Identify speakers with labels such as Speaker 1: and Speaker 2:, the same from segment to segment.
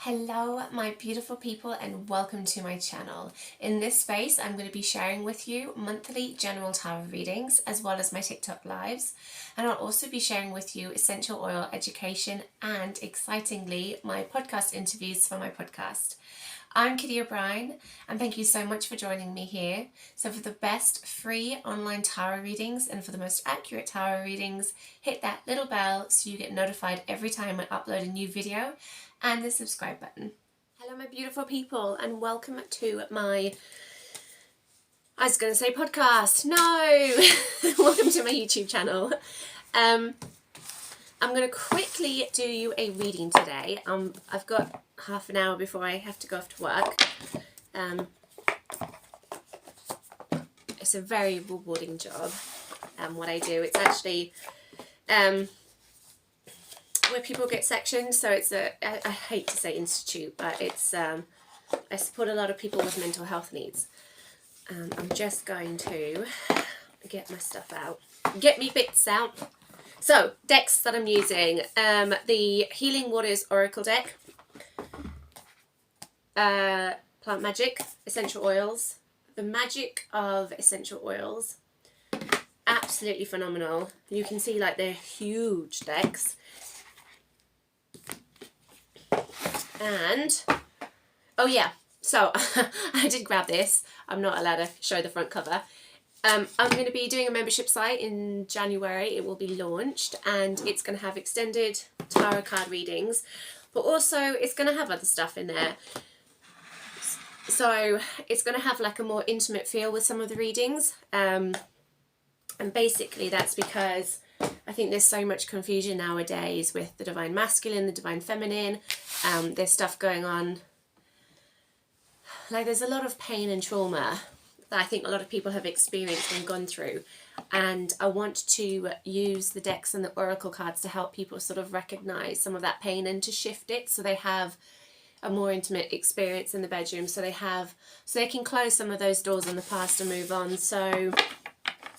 Speaker 1: Hello my beautiful people and welcome to my channel. In this space I'm going to be sharing with you monthly general tarot readings as well as my TikTok lives, and I'll also be sharing with you essential oil education and, excitingly, my podcast interviews for my podcast. I'm Kitty O'Brien and thank you so much for joining me here. So for the best free online tarot readings and for the most accurate tarot readings, hit that little bell so you get notified every time I upload a new video, and the subscribe button. Hello my beautiful people and welcome to my, I was going to say podcast, no! Welcome to my YouTube channel. I'm going to quickly do you a reading today. I've got half an hour before I have to go off to work. It's a very rewarding job, what I do. It's actually where people get sectioned, so it's I hate to say institute, but it's I support a lot of people with mental health needs. I'm just going to get my stuff out, get me bits out. So, decks that I'm using, the Healing Waters Oracle deck, Plant Magic, Essential Oils, the Magic of Essential Oils, absolutely phenomenal. You can see like they're huge decks. And, oh yeah, so I did grab this. I'm not allowed to show the front cover. I'm going to be doing a membership site in January. It will be launched and it's going to have extended tarot card readings, but also it's going to have other stuff in there. So it's going to have like a more intimate feel with some of the readings. And basically that's because I think there's so much confusion nowadays with the divine masculine, the divine feminine. There's stuff going on. Like there's a lot of pain and trauma that I think a lot of people have experienced and gone through, and I want to use the decks and the oracle cards to help people sort of recognize some of that pain and to shift it so they have a more intimate experience in the bedroom, so they can close some of those doors in the past and move on. So,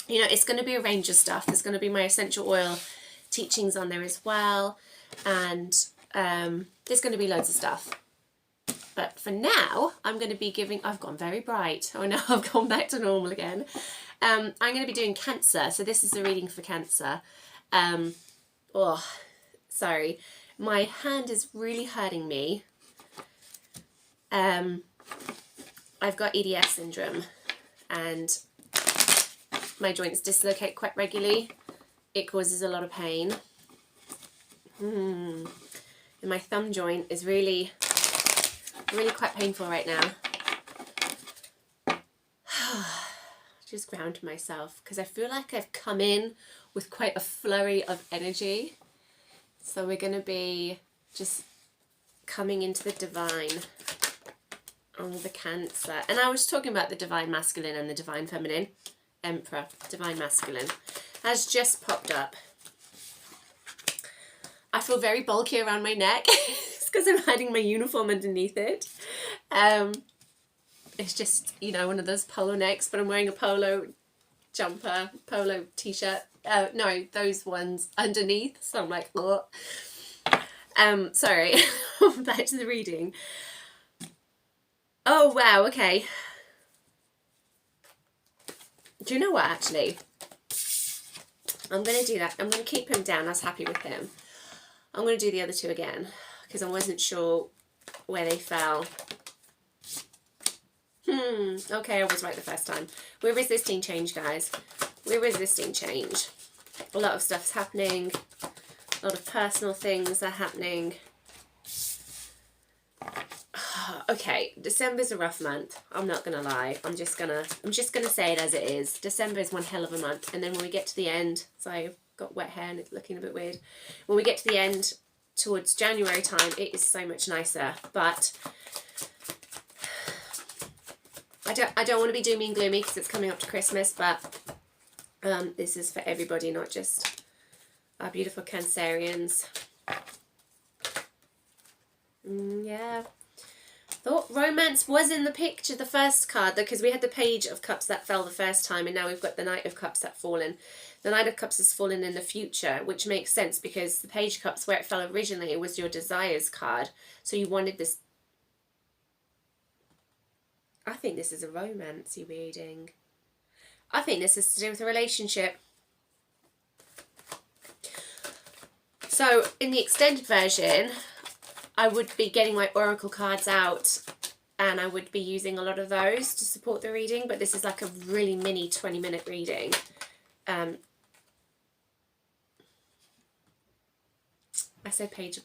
Speaker 1: you know, it's going to be a range of stuff. There's going to be my essential oil teachings on there as well, and there's going to be loads of stuff. But for now, I'm going to be giving... I've gone very bright. Oh no, I've gone back to normal again. I'm going to be doing Cancer. So this is the reading for Cancer. Oh, sorry. My hand is really hurting me. I've got EDS syndrome and my joints dislocate quite regularly. It causes a lot of pain. And my thumb joint is really quite painful right now. Just ground myself because I feel like I've come in with quite a flurry of energy. So we're going to be just coming into the divine on the Cancer. And I was talking about the divine masculine and the divine feminine. Emperor, divine masculine, has just popped up. I feel very bulky around my neck. Because I'm hiding my uniform underneath it. It's just, you know, one of those polo necks, but I'm wearing a polo jumper, polo t-shirt. No, those ones underneath. So I'm like, oh. Sorry. Back to the reading. Oh, wow, okay. Do you know what, actually? I'm going to do that. I'm going to keep him down. I was happy with him. I'm going to do the other two again, because I wasn't sure where they fell. Okay, I was right the first time. We're resisting change, guys. We're resisting change. A lot of stuff's happening. A lot of personal things are happening. Okay, December's a rough month. I'm not gonna lie. I'm just gonna say it as it is. December is one hell of a month, and then when we get to the end, so I've got wet hair and it's looking a bit weird. When we get to the end, towards January time, it is so much nicer. But I don't want to be doomy and gloomy because it's coming up to Christmas, but this is for everybody, not just our beautiful Cancerians. Yeah. Thought romance was in the picture, the first card, because we had the Page of Cups that fell the first time, and now we've got the Knight of Cups that fallen. The Knight of Cups has fallen in the future, which makes sense because the Page of Cups, where it fell originally, was your desires card. So you wanted this. I think this is a romancy reading. I think this is to do with a relationship. So in the extended version, I would be getting my oracle cards out and I would be using a lot of those to support the reading, but this is like a really mini 20-minute reading. I said Page of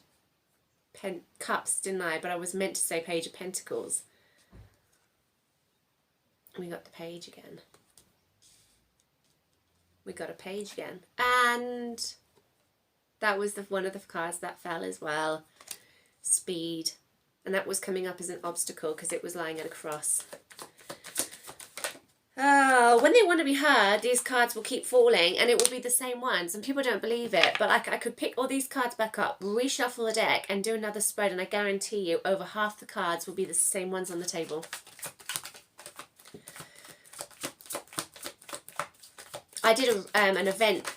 Speaker 1: Cups, didn't I? But I was meant to say Page of Pentacles. We got the page again. We got a page again. And that was one of the cards that fell as well. Speed. And that was coming up as an obstacle because it was lying at a cross. When they want to be heard, these cards will keep falling and it will be the same ones. And people don't believe it. But I could pick all these cards back up, reshuffle the deck and do another spread. And I guarantee you over half the cards will be the same ones on the table. I did an event.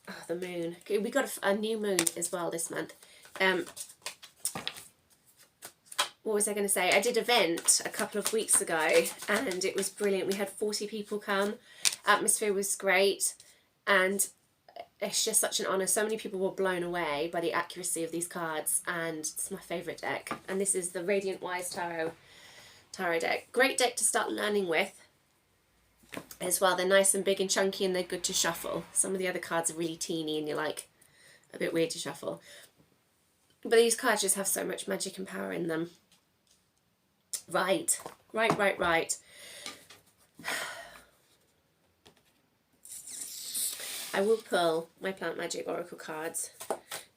Speaker 1: Oh, the moon. We got a new moon as well this month. What was I going to say? I did an event a couple of weeks ago and it was brilliant. We had 40 people come. Atmosphere was great and it's just such an honour. So many people were blown away by the accuracy of these cards and it's my favourite deck. And this is the Radiant Wise Tarot deck. Great deck to start learning with as well. They're nice and big and chunky and they're good to shuffle. Some of the other cards are really teeny and you're like a bit weird to shuffle. But these cards just have so much magic and power in them. Right. I will pull my Plant Magic Oracle cards.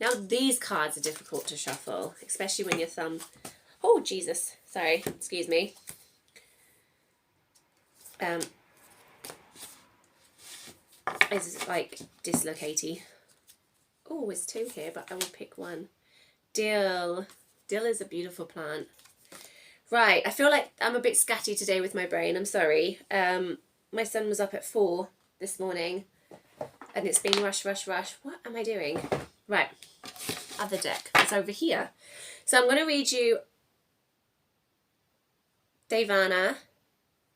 Speaker 1: Now these cards are difficult to shuffle, especially when your thumb... Oh, Jesus. Sorry. Excuse me. It's like dislocaty. Oh, there's two here, but I will pick one. Dill. Dill is a beautiful plant. Right, I feel like I'm a bit scatty today with my brain. I'm sorry. My son was up at 4 this morning and it's been rush. What am I doing? Right, other deck. It's over here. So I'm going to read you Davana.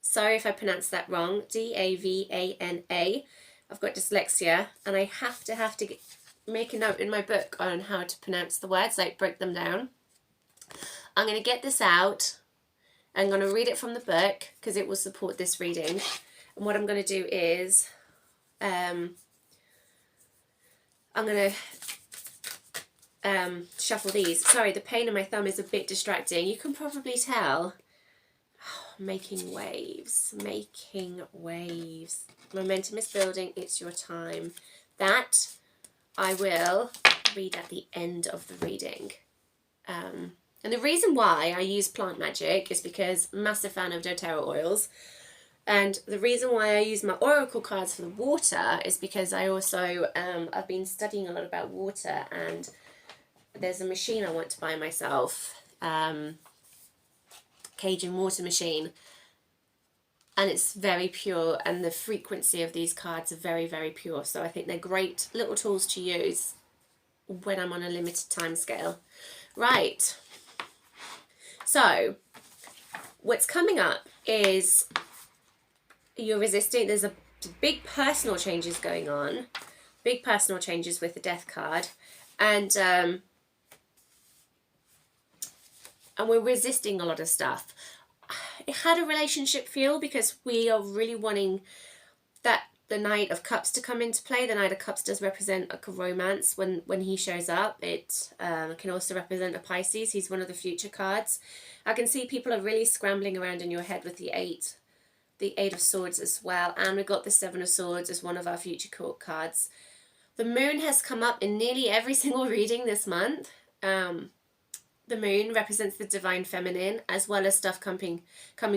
Speaker 1: Sorry if I pronounced that wrong. D-A-V-A-N-A. I've got dyslexia and I have to make a note in my book on how to pronounce the words, like break them down. I'm going to get this out. I'm going to read it from the book because it will support this reading. And what I'm going to do is I'm going to shuffle these. Sorry, the pain in my thumb is a bit distracting. You can probably tell. Oh, making waves. Momentum is building. It's your time. That I will read at the end of the reading. And the reason why I use Plant Magic is because I'm a massive fan of doTERRA oils. And the reason why I use my oracle cards for the water is because I also, I've been studying a lot about water and there's a machine I want to buy myself, Cajun water machine. And it's very pure and the frequency of these cards are very, very pure. So I think they're great little tools to use when I'm on a limited time scale. Right. So what's coming up is you're resisting. There's a big personal changes going on. Big personal changes with the Death card. And we're resisting a lot of stuff. It had a relationship feel because we are really wanting that the Knight of Cups to come into play. The Knight of Cups does represent a romance when he shows up. It can also represent a Pisces. He's one of the future cards. I can see people are really scrambling around in your head with the Eight of Swords as well. And we've got the Seven of Swords as one of our future court cards. The Moon has come up in nearly every single reading this month. The Moon represents the divine feminine as well as stuff coming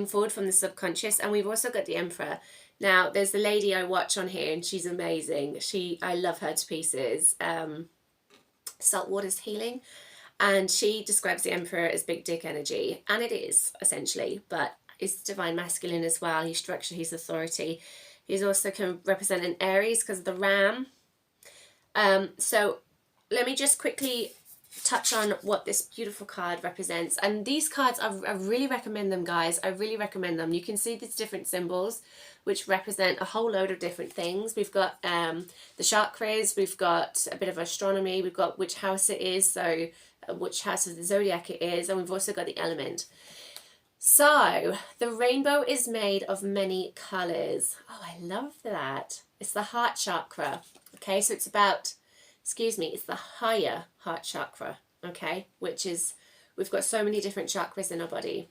Speaker 1: forward from the subconscious. And we've also got the Emperor. Now, there's the lady I watch on here and she's amazing. I love her to pieces. Saltwater's Healing. And she describes the Emperor as big dick energy. And it is, essentially. But it's divine masculine as well. He's structure, he's authority. He's also can represent an Aries because of the ram. So let me just quickly touch on what this beautiful card represents. And these cards, I really recommend them, guys. I really recommend them. You can see these different symbols which represent a whole load of different things. We've got the chakras, we've got a bit of astronomy, we've got which house it is, so which house of the zodiac it is, and we've also got the element. So the rainbow is made of many colors. Oh, I love that. It's the heart chakra. Okay, so it's about, it's the higher heart chakra, okay, which is, we've got so many different chakras in our body.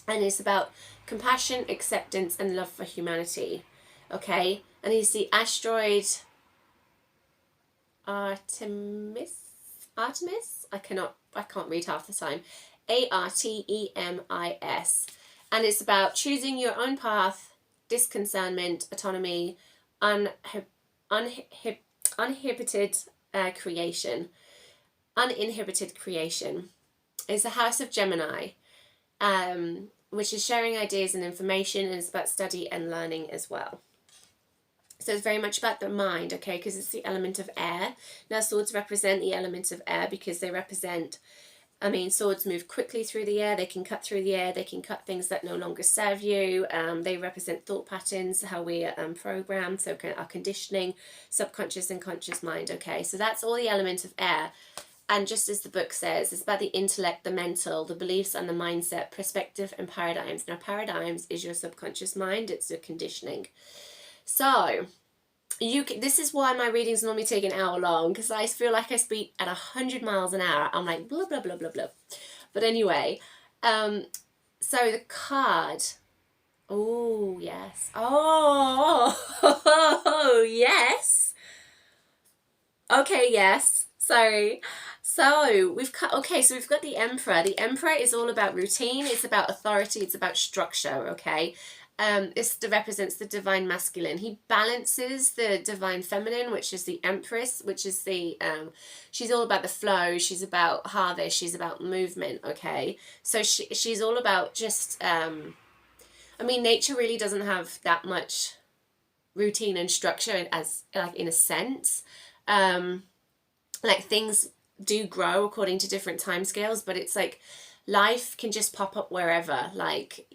Speaker 1: And it's about compassion, acceptance, and love for humanity, okay? And you see asteroid Artemis? I can't read half the time. Artemis. And it's about choosing your own path, disconcernment, autonomy, uninhibited creation. Uninhibited creation. It's the house of Gemini, which is sharing ideas and information, and it's about study and learning as well. So it's very much about the mind, okay, because it's the element of air. Now swords represent the element of air because they represent, swords move quickly through the air, they can cut through the air, they can cut things that no longer serve you. They represent thought patterns, how we are programmed, so our conditioning, subconscious and conscious mind, okay. So that's all the element of air. And just as the book says, it's about the intellect, the mental, the beliefs and the mindset, perspective and paradigms. Now paradigms is your subconscious mind, it's your conditioning. So this is why my readings normally take an hour long, because I feel like I speak at 100 miles an hour. I'm like blah blah blah blah blah. But anyway, so the card. Oh yes. Oh yes. Okay, yes. Sorry. So we've got the Emperor. The Emperor is all about routine. It's about authority. It's about structure. Okay. This represents the divine masculine. He balances the divine feminine, which is the Empress, which is the she's all about the flow. She's about harvest. She's about movement. Okay. So she's all about just nature really doesn't have that much routine and structure as like in a sense. Like things do grow according to different timescales, but it's like life can just pop up wherever, like,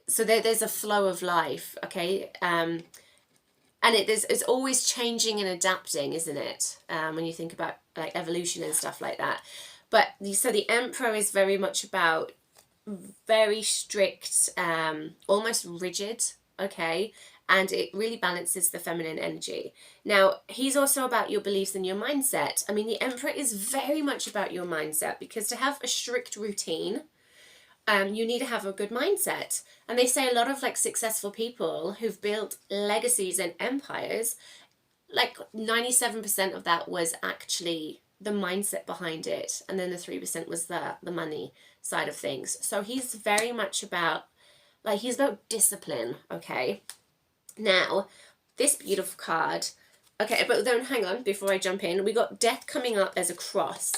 Speaker 1: so there's a flow of life, okay, and it's always changing and adapting, isn't it, when you think about like evolution and stuff like that. But so the Emperor is very much about very strict, almost rigid, okay, and it really balances the feminine energy. Now, he's also about your beliefs and your mindset. The Emperor is very much about your mindset, because to have a strict routine, you need to have a good mindset. And they say a lot of like successful people who've built legacies and empires, like 97% of that was actually the mindset behind it. And then the 3% was the money side of things. So he's very much about, like, he's about discipline, okay? Now, this beautiful card, okay, but then hang on, before I jump in, we got death coming up as a cross,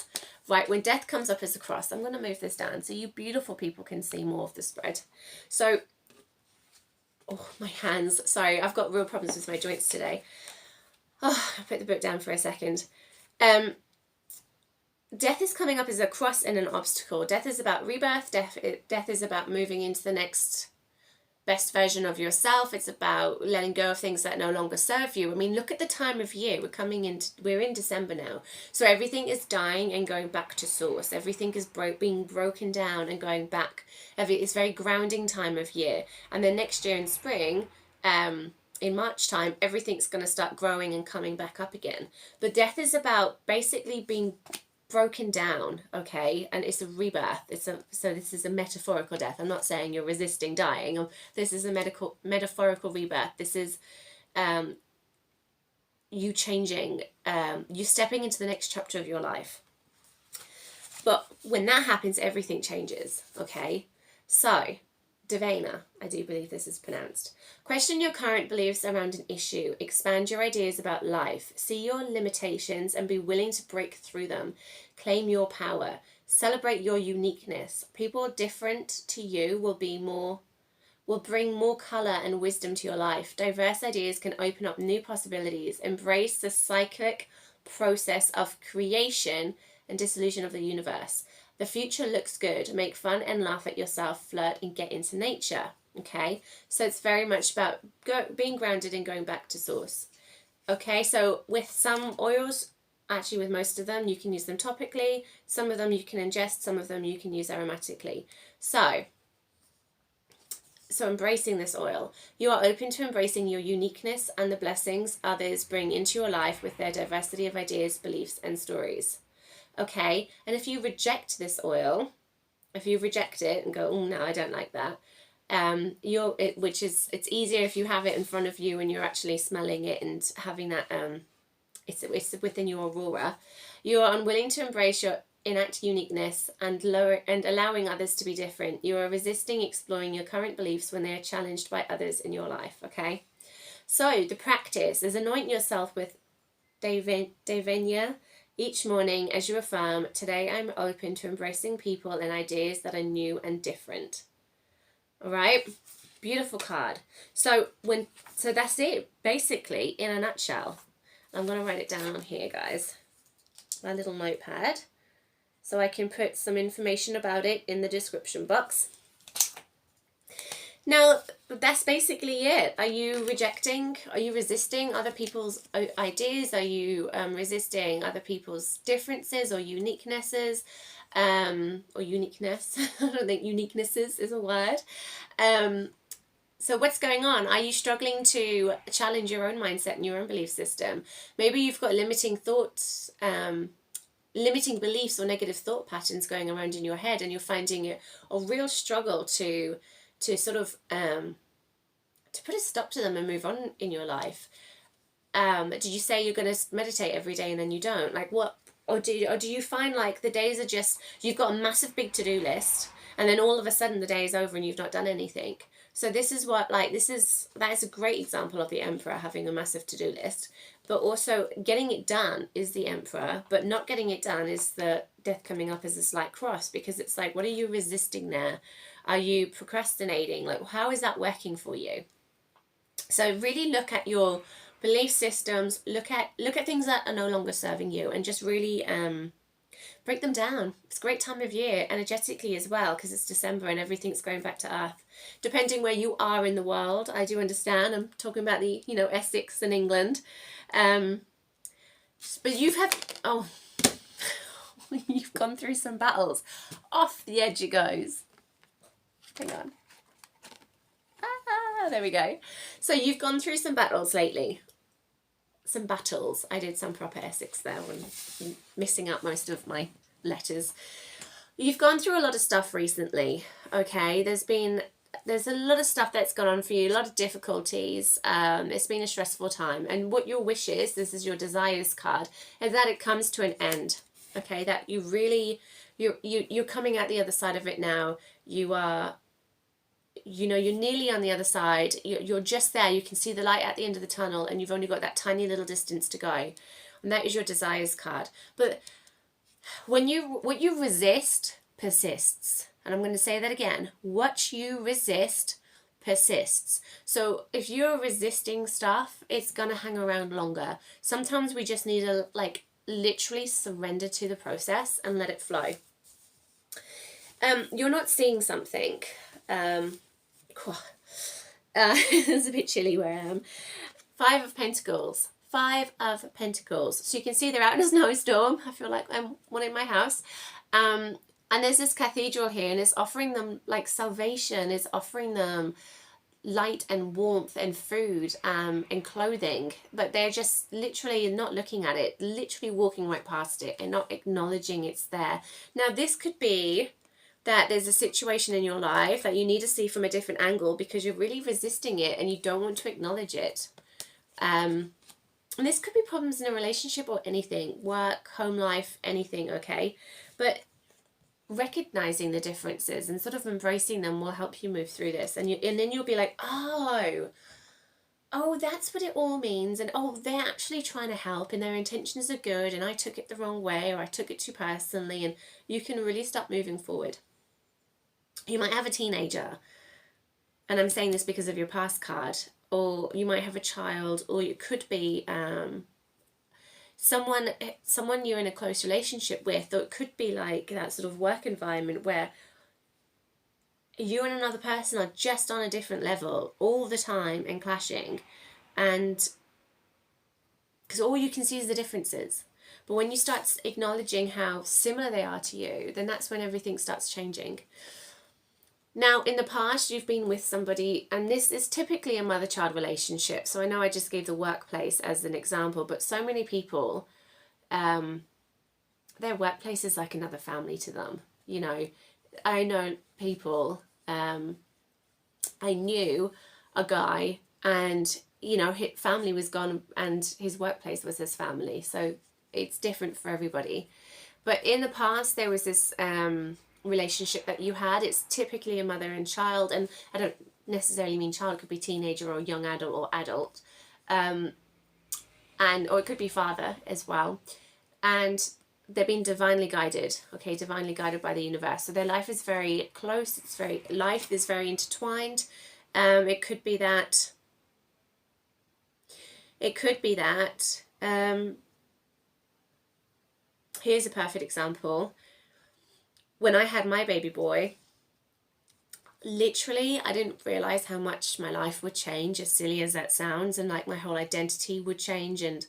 Speaker 1: right? When death comes up as a cross, I'm going to move this down so you beautiful people can see more of the spread. So, oh, my hands, sorry, I've got real problems with my joints today. Oh, I'll put the book down for a second. Death is coming up as a cross and an obstacle. Death is about rebirth. Death is about moving into the next best version of yourself. It's about letting go of things that no longer serve you. Look at the time of year. We're in December now. So everything is dying and going back to source. Everything is being broken down and going back. It's very grounding time of year. And then next year in spring, in March time, everything's going to start growing and coming back up again. But death is about basically being broken down, okay, and it's a rebirth. So this is a metaphorical death. I'm not saying you're resisting dying. This is a metaphorical rebirth. This is you changing, you stepping into the next chapter of your life. But when that happens, everything changes, okay? So Davana, I do believe this is pronounced. Question your current beliefs around an issue. Expand your ideas about life. See your limitations and be willing to break through them. Claim your power. Celebrate your uniqueness. People different to you will will bring more color and wisdom to your life. Diverse ideas can open up new possibilities. Embrace the cyclic process of creation and dissolution of the universe. The future looks good. Make fun and laugh at yourself, flirt, and get into nature. Okay, so it's very much about being grounded and going back to source. Okay, so with some oils, actually with most of them, you can use them topically. Some of them you can ingest, some of them you can use aromatically. So embracing this oil. You are open to embracing your uniqueness and the blessings others bring into your life with their diversity of ideas, beliefs, and stories. Okay, and if you reject this oil, if you reject it and go, oh no, I don't like that, it's easier if you have it in front of you and you're actually smelling it and having that, it's within your aura. You are unwilling to embrace your innate uniqueness and allowing others to be different. You are resisting exploring your current beliefs when they are challenged by others in your life. Okay, so the practice is anoint yourself with Davana each morning as you affirm, today I'm open to embracing people and ideas that are new and different. All right, beautiful card. So that's it basically in a nutshell. I'm going to write it down on here, guys, my little notepad, so I can put some information about it in the description box. Now, that's basically it. Are you resisting other people's ideas? Are you resisting other people's differences or uniquenesses? Or uniqueness. I don't think uniquenesses is a word. So what's going on? Are you struggling to challenge your own mindset and your own belief system? Maybe you've got limiting thoughts, limiting beliefs or negative thought patterns going around in your head, and you're finding it a real struggle to sort of to put a stop to them and move on in your life. Did you say you're going to meditate every day and then you don't? Like what? Or do you find like the days are just, you've got a massive big to-do list and then all of a sudden the day is over and you've not done anything? So this is what, like, that is a great example of the emperor having a massive to-do list, but also getting it done is the emperor, but not getting it done is the death coming up as a slight cross, because it's like, what are you resisting there? Are you procrastinating? Like, how is that working for you? So really look at your belief systems, look at things that are no longer serving you, and just really break them down. It's a great time of year energetically as well, because it's December and everything's going back to earth. Depending where you are in the world, I do understand. I'm talking about the, Essex and England. But you've gone through some battles. Off the edge it goes. Hang on. There we go. So you've gone through some battles lately. Some battles. I did some proper Essex there when missing out most of my letters. You've gone through a lot of stuff recently. Okay, there's a lot of stuff that's gone on for you, a lot of difficulties. It's been a stressful time, and what your wish is, this is your desires card, is that it comes to an end. Okay, that you really, you're coming out the other side of it now. You are, you're nearly on the other side. You're just there. You can see the light at the end of the tunnel, and you've only got that tiny little distance to go. And that is your desires card. But what you resist persists. And I'm going to say that again. What you resist persists. So if you're resisting stuff, it's going to hang around longer. Sometimes we just need to literally surrender to the process and let it flow. You're not seeing something. It's a bit chilly where I am. 5 of Pentacles. 5 of Pentacles. So you can see they're out in a snowstorm. I feel like I'm one in my house. And there's this cathedral here, and it's offering them salvation. It's offering them light and warmth and food and clothing. But they're just literally not looking at it, literally walking right past it and not acknowledging it's there. Now, this could be that there's a situation in your life that you need to see from a different angle because you're really resisting it and you don't want to acknowledge it. And this could be problems in a relationship or anything, work, home life, anything, okay? But recognizing the differences and sort of embracing them will help you move through this. And then you'll be like, oh, that's what it all means. And oh, they're actually trying to help and their intentions are good and I took it the wrong way or I took it too personally, and you can really start moving forward. You might have a teenager and I'm saying this because of your past card, or you might have a child, or it could be someone you're in a close relationship with, or it could be like that sort of work environment where you and another person are just on a different level all the time and clashing, and because all you can see is the differences. But when you start acknowledging how similar they are to you, then that's when everything starts changing. Now, in the past, you've been with somebody, and this is typically a mother-child relationship. So I know I just gave the workplace as an example, but so many people, their workplace is like another family to them. You know, I know people, I knew a guy, and, you know, his family was gone and his workplace was his family. So it's different for everybody. But in the past, there was this relationship that you had. It's typically a mother and child, and I don't necessarily mean child, it could be teenager or young adult or adult, and or it could be father as well, and they're being divinely guided, okay, divinely guided by the universe. So their life is very close, life is very intertwined. It could be that here's a perfect example. When I had my baby boy, literally, I didn't realize how much my life would change, as silly as that sounds, and like my whole identity would change, and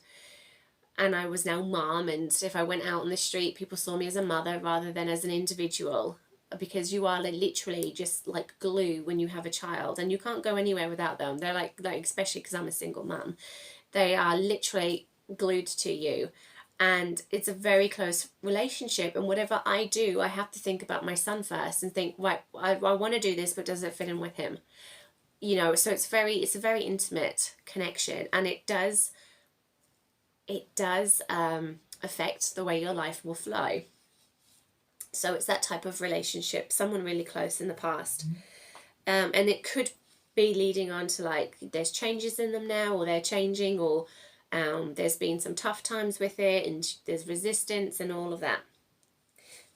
Speaker 1: I was now mom, and if I went out on the street, people saw me as a mother rather than as an individual, because you are literally just like glue when you have a child, and you can't go anywhere without them. They're like especially because I'm a single mum, they are literally glued to you. And it's a very close relationship, and whatever I do, I have to think about my son first and think, right, I want to do this, but does it fit in with him? You know, so it's a very intimate connection, and it does affect the way your life will flow. So it's that type of relationship, someone really close in the past, and it could be leading on to like there's changes in them now, or they're changing, or there's been some tough times with it, and there's resistance and all of that.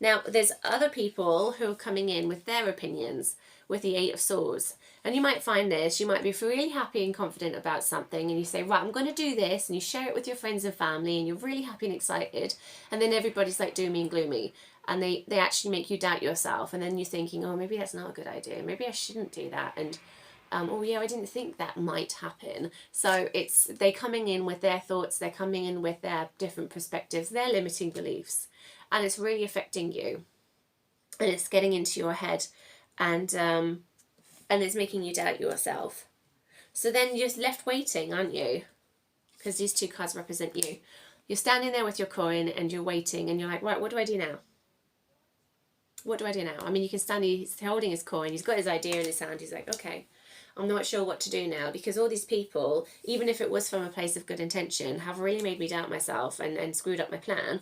Speaker 1: Now, there's other people who are coming in with their opinions with the 8 of Swords. And you might find this, you might be really happy and confident about something, and you say, right, I'm going to do this, and you share it with your friends and family, and you're really happy and excited, and then everybody's like doomy and gloomy, and they actually make you doubt yourself, and then you're thinking, oh, maybe that's not a good idea, maybe I shouldn't do that, and oh yeah, I didn't think that might happen. So they're coming in with their thoughts, they're coming in with their different perspectives, their limiting beliefs, and it's really affecting you, and it's getting into your head, and it's making you doubt yourself. So then you're left waiting, aren't you? Because these 2 cards represent you. You're standing there with your coin, and you're waiting, and you're like, right, what do I do now? What do I do now? I mean, you can stand, he's holding his coin, he's got his idea in his hand, he's like, okay, I'm not sure what to do now, because all these people, even if it was from a place of good intention, have really made me doubt myself and screwed up my plan,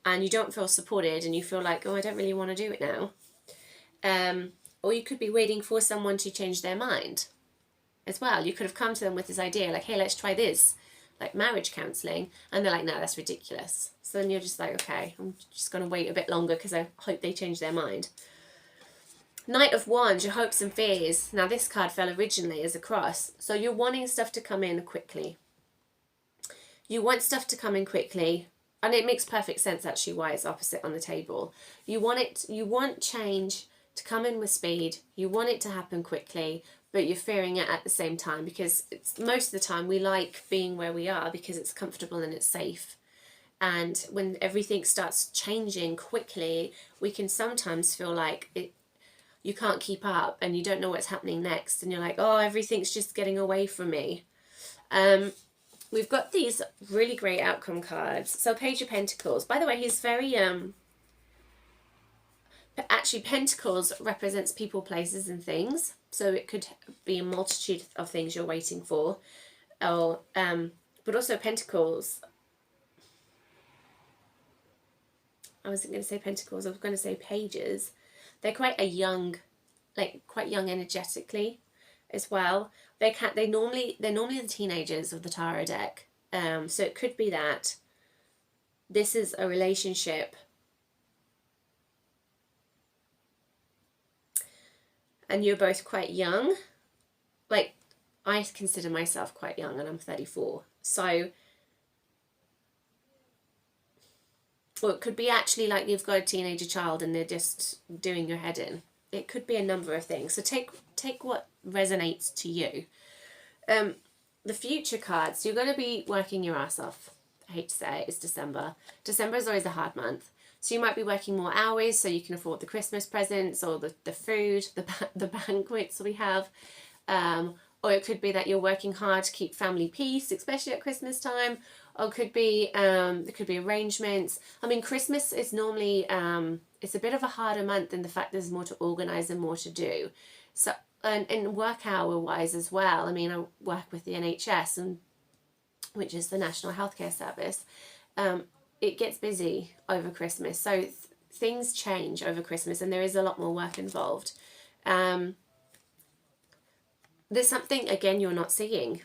Speaker 1: and you don't feel supported, and you feel like, oh, I don't really want to do it now. Or you could be waiting for someone to change their mind as well. You could have come to them with this idea, like, hey, let's try this, like marriage counselling, and they're like, no, that's ridiculous. So then you're just like, okay, I'm just going to wait a bit longer because I hope they change their mind. Knight of Wands, your hopes and fears. Now this card fell originally as a cross. So you're wanting stuff to come in quickly. You want stuff to come in quickly. And it makes perfect sense actually why it's opposite on the table. You want change to come in with speed. You want it to happen quickly, but you're fearing it at the same time, because most of the time we like being where we are because it's comfortable and it's safe. And when everything starts changing quickly, we can sometimes feel like you can't keep up, and you don't know what's happening next, and you're like, oh, everything's just getting away from me. We've got these really great outcome cards. So Page of Pentacles. By the way, he's very actually, Pentacles represents people, places, and things. So it could be a multitude of things you're waiting for. Or but also Pentacles. I wasn't going to say Pentacles, I was going to say Pages. They're quite quite young energetically as well. They're normally the teenagers of the tarot deck. So it could be that this is a relationship and you're both quite young, like, I consider myself quite young and I'm 34. So, or it could be actually like you've got a teenager child and they're just doing your head in. It could be a number of things. So take what resonates to you. The future cards, you're going to be working your ass off. I hate to say it, it's December. December is always a hard month. So you might be working more hours so you can afford the Christmas presents or the food, the banquets we have. Or it could be that you're working hard to keep family peace, especially at Christmas time. Or it could be arrangements. I mean, Christmas is normally, it's a bit of a harder month in the fact there's more to organise and more to do. So, and work hour wise as well. I mean, I work with the NHS, and which is the National Healthcare Service. It gets busy over Christmas. So things change over Christmas and there is a lot more work involved. There's something, again, you're not seeing.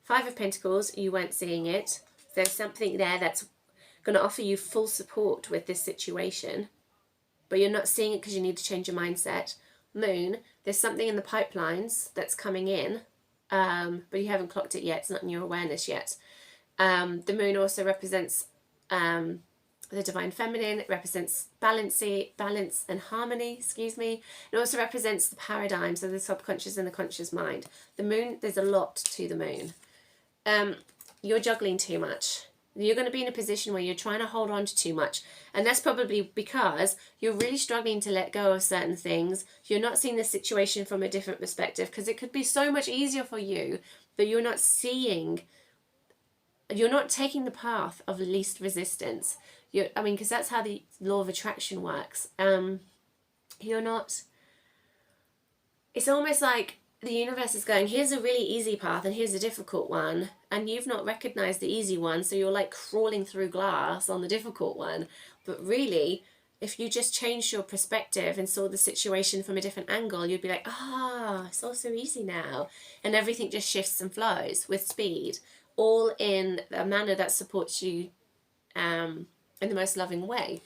Speaker 1: Five of Pentacles, you weren't seeing it. There's something there that's going to offer you full support with this situation, but you're not seeing it because you need to change your mindset. Moon, there's something in the pipelines that's coming in, but you haven't clocked it yet. It's not in your awareness yet. The moon also represents the divine feminine. It represents balance and harmony, It also represents the paradigms of the subconscious and the conscious mind. The moon, there's a lot to the moon. You're juggling too much. You're going to be in a position where you're trying to hold on to too much. And that's probably because you're really struggling to let go of certain things. You're not seeing the situation from a different perspective, because it could be so much easier for you, but you're not taking the path of least resistance. Because that's how the law of attraction works. It's almost like the universe is going, here's a really easy path and here's a difficult one, and you've not recognized the easy one, so you're like crawling through glass on the difficult one. But really, if you just changed your perspective and saw the situation from a different angle, you'd be like, it's all so easy now, and everything just shifts and flows with speed, all in a manner that supports you in the most loving way.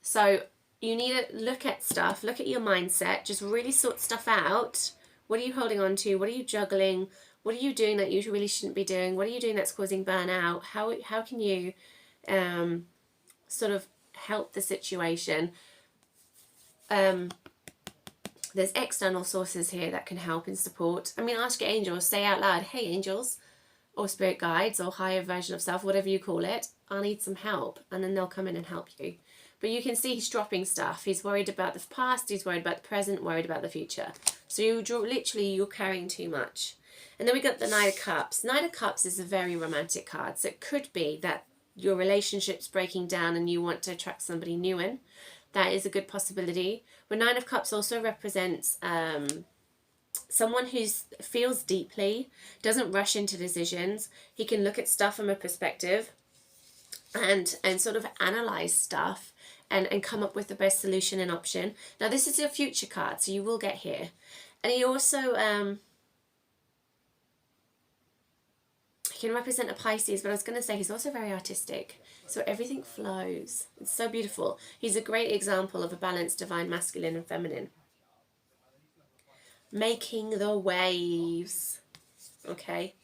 Speaker 1: So you need to look at stuff, look at your mindset, just really sort stuff out. What are you holding on to? What are you juggling? What are you doing that you really shouldn't be doing? What are you doing that's causing burnout? How can you sort of help the situation? There's external sources here that can help and support. I mean, ask your angels, say out loud, hey angels, or spirit guides, or higher version of self, whatever you call it, I need some help. And then they'll come in and help you. But you can see he's dropping stuff. He's worried about the past, he's worried about the present, worried about the future. So you're carrying too much. And then we got the Knight of Cups. Knight of Cups is a very romantic card. So it could be that your relationship's breaking down and you want to attract somebody new in. That is a good possibility. But Nine of Cups also represents someone who feels deeply, doesn't rush into decisions. He can look at stuff from a perspective and sort of analyze stuff and come up with the best solution and option. Now this is your future card, so you will get here. And he also he can represent a Pisces, but I was going to say he's also very artistic. So everything flows. It's so beautiful. He's a great example of a balanced divine masculine and feminine. Making the waves. Okay.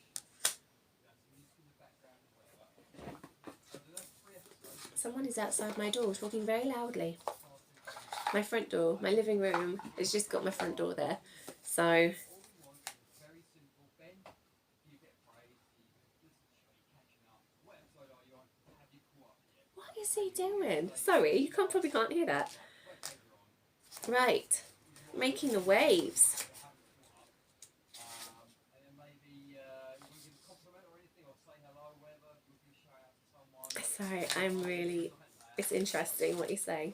Speaker 1: Someone is outside my door talking very loudly. My front door, my living room, has just got my front door there. So, what is he doing? Sorry, you probably can't hear that. Right, making the waves. Sorry, it's interesting what you're saying.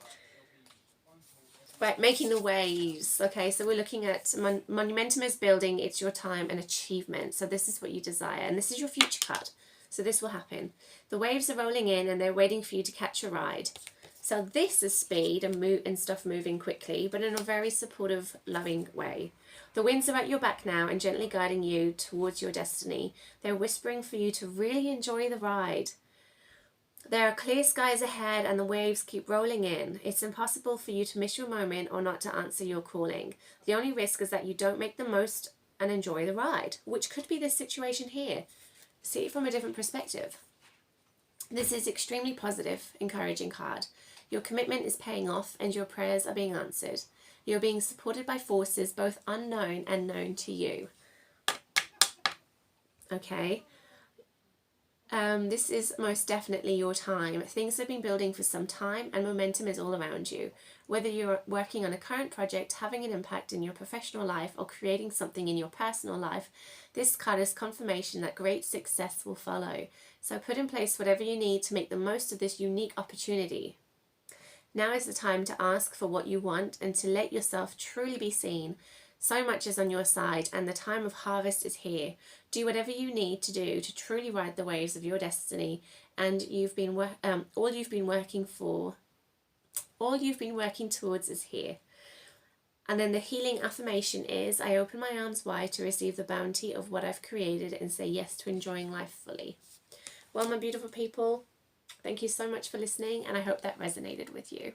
Speaker 1: Right, making the waves. Okay, so we're looking at Monumentum is building, it's your time and achievement. So this is what you desire, and this is your future card. So this will happen. The waves are rolling in and they're waiting for you to catch a ride. So this is speed and stuff moving quickly, but in a very supportive, loving way. The winds are at your back now and gently guiding you towards your destiny. They're whispering for you to really enjoy the ride. There are clear skies ahead and the waves keep rolling in. It's impossible for you to miss your moment or not to answer your calling. The only risk is that you don't make the most and enjoy the ride, which could be this situation here. See it from a different perspective. This is extremely positive, encouraging card. Your commitment is paying off and your prayers are being answered. You're being supported by forces both unknown and known to you. Okay. This is most definitely your time. Things have been building for some time and momentum is all around you. Whether you're working on a current project, having an impact in your professional life, or creating something in your personal life, this card is confirmation that great success will follow. So put in place whatever you need to make the most of this unique opportunity. Now is the time to ask for what you want and to let yourself truly be seen. So much is on your side and the time of harvest is here. Do whatever you need to do to truly ride the waves of your destiny, and all you've been working towards is here. And then the healing affirmation is, I open my arms wide to receive the bounty of what I've created and say yes to enjoying life fully. Well, my beautiful people, thank you so much for listening, and I hope that resonated with you.